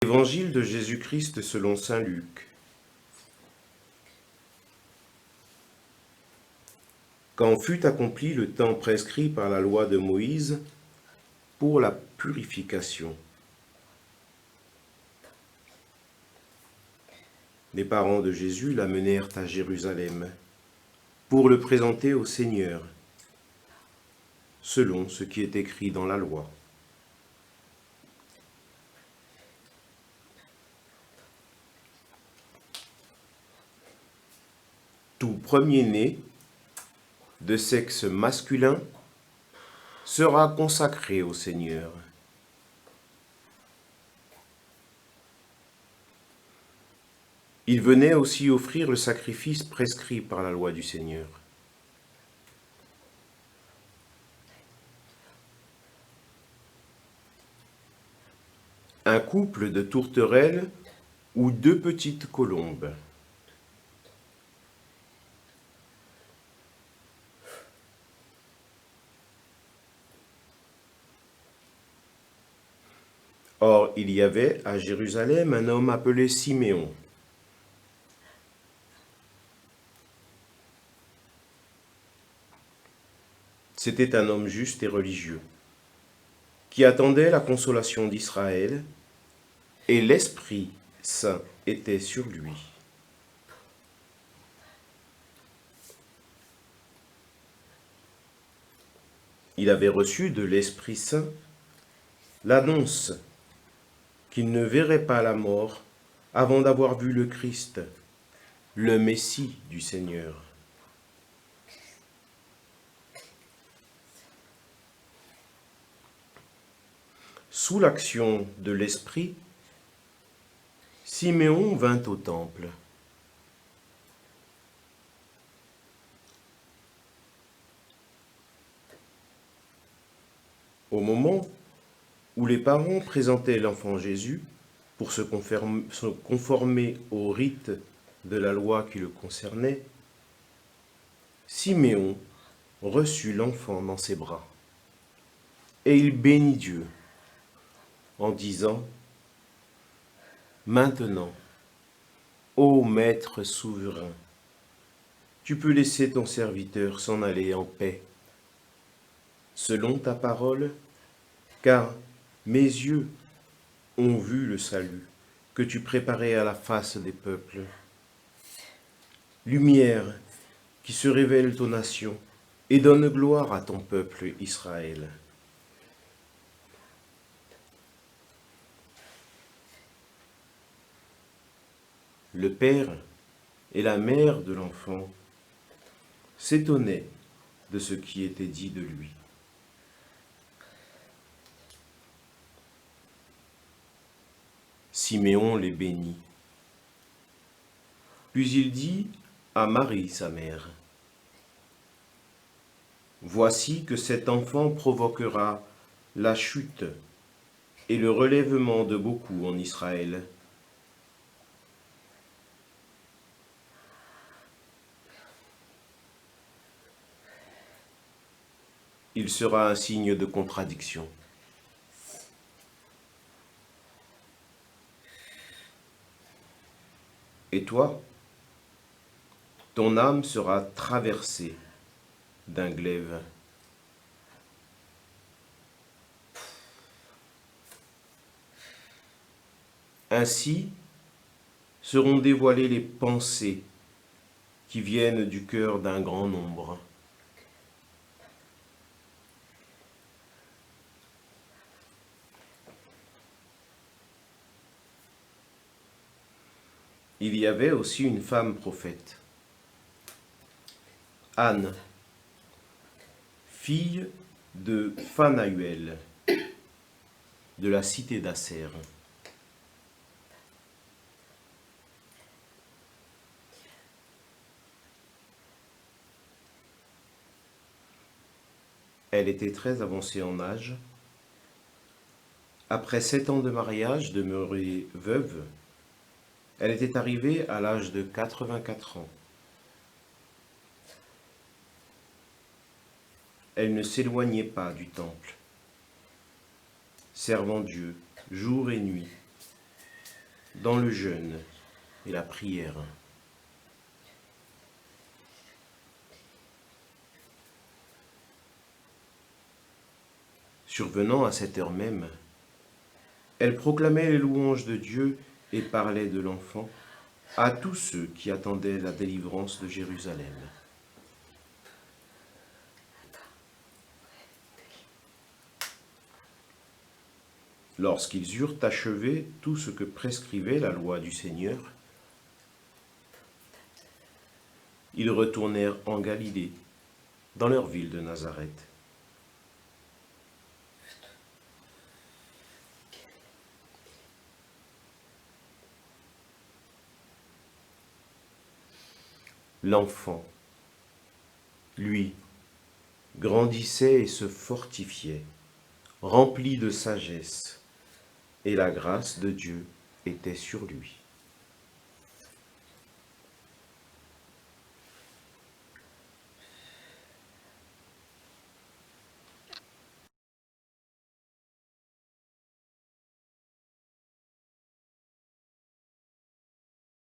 Évangile de Jésus-Christ selon saint Luc. Quand fut accompli le temps prescrit par la loi de Moïse pour la purification, les parents de Jésus l'amenèrent à Jérusalem pour le présenter au Seigneur, selon ce qui est écrit dans la loi. Tout premier-né de sexe masculin sera consacré au Seigneur. Il venait aussi offrir le sacrifice prescrit par la loi du Seigneur. Un couple de tourterelles ou deux petites colombes. Or, il y avait à Jérusalem un homme appelé Siméon. C'était un homme juste et religieux, qui attendait la consolation d'Israël, et l'Esprit Saint était sur lui. Il avait reçu de l'Esprit Saint l'annonce qu'il ne verrait pas la mort avant d'avoir vu le Christ, le Messie du Seigneur. Sous l'action de l'Esprit, Siméon vint au temple. Au moment où les parents présentaient l'enfant Jésus pour se conformer au rite de la loi qui le concernait, Siméon reçut l'enfant dans ses bras, et il bénit Dieu en disant : « Maintenant, ô Maître souverain, tu peux laisser ton serviteur s'en aller en paix, selon ta parole, car mes yeux ont vu le salut que tu préparais à la face des peuples. Lumière qui se révèle aux nations et donne gloire à ton peuple Israël. » Le père et la mère de l'enfant s'étonnaient de ce qui était dit de lui. Siméon les bénit. Puis il dit à Marie, sa mère : « Voici que cet enfant provoquera la chute et le relèvement de beaucoup en Israël. Il sera un signe de contradiction. Et toi, ton âme sera traversée d'un glaive. Ainsi seront dévoilées les pensées qui viennent du cœur d'un grand nombre. Il y avait aussi une femme prophète, Anne, fille de Phanaüel, de la cité d'Asser. Elle était très avancée en âge. Après 7 ans de mariage, demeurée veuve, elle était arrivée à l'âge de 84 ans. Elle ne s'éloignait pas du temple, servant Dieu jour et nuit, dans le jeûne et la prière. Survenant à cette heure même, elle proclamait les louanges de Dieu et parlait de l'enfant à tous ceux qui attendaient la délivrance de Jérusalem. Lorsqu'ils eurent achevé tout ce que prescrivait la loi du Seigneur, ils retournèrent en Galilée, dans leur ville de Nazareth. L'enfant, lui, grandissait et se fortifiait, rempli de sagesse, et la grâce de Dieu était sur lui.